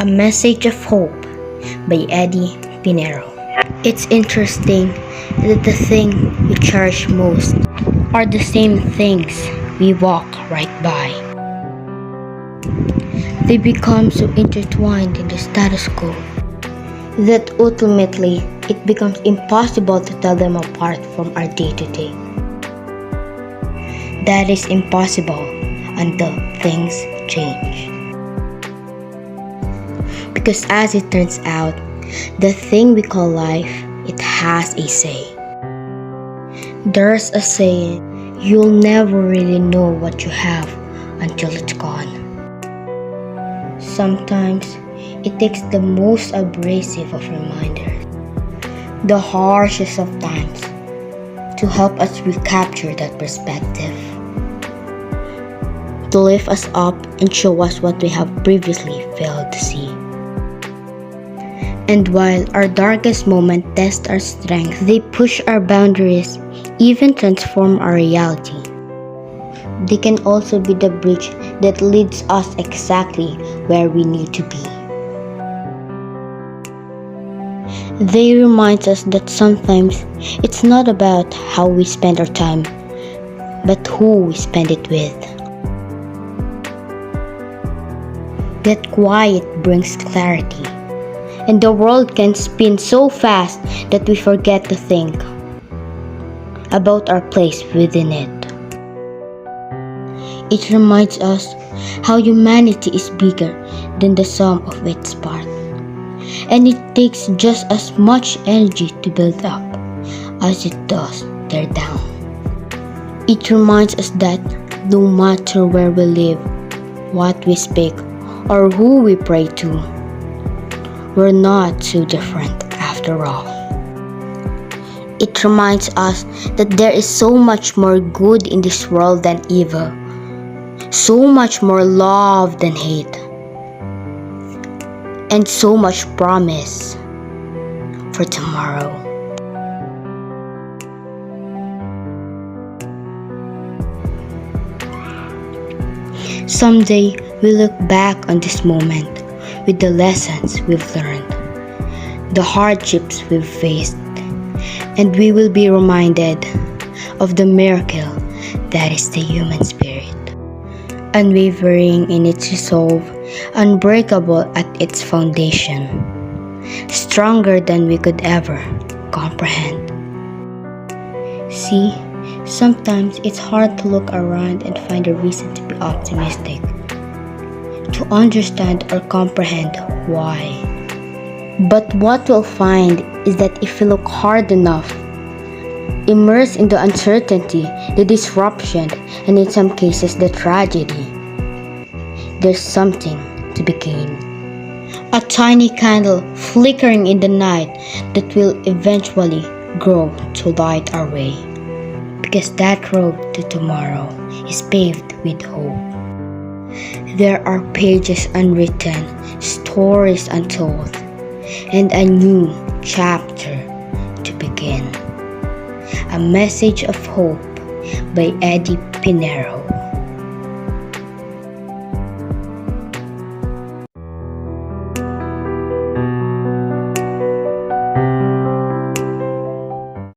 A Message of Hope by Pinero. It's interesting that the thing we cherish most are the same things we walk right by. They become so intertwined in the status quo that ultimately it becomes impossible to tell them apart from our day-to-day. That is impossible until things change. Because as it turns out, the thing we call life, it has a say. There's a saying, you'll never really know what you have until it's gone. Sometimes, it takes the most abrasive of reminders, the harshest of times, to help us recapture that perspective, to lift us up and show us what we have previously failed to see. And while our darkest moments test our strength, they push our boundaries, even transform our reality. They can also be the bridge that leads us exactly where we need to be. They remind us that sometimes it's not about how we spend our time, but who we spend it with. That quiet brings clarity. And the world can spin so fast that we forget to think about our place within it. It reminds us how humanity is bigger than the sum of its parts, and it takes just as much energy to build up as it does tear down. It reminds us that no matter where we live, what we speak, or who we pray to, we're not so different after all. It reminds us that there is so much more good in this world than evil, so much more love than hate, and so much promise for tomorrow. Someday we look back on this moment with the lessons we've learned, the hardships we've faced, and we will be reminded of the miracle that is the human spirit, unwavering in its resolve, unbreakable at its foundation, stronger than we could ever comprehend. See, sometimes it's hard to look around and find a reason to be optimistic, to understand or comprehend why. But what we'll find is that if we look hard enough, immersed in the uncertainty, the disruption, and in some cases the tragedy, there's something to be gained. A tiny candle flickering in the night that will eventually grow to light our way. Because that road to tomorrow is paved with hope. There are pages unwritten, stories untold, and a new chapter to begin. A Message of Hope by Pinero.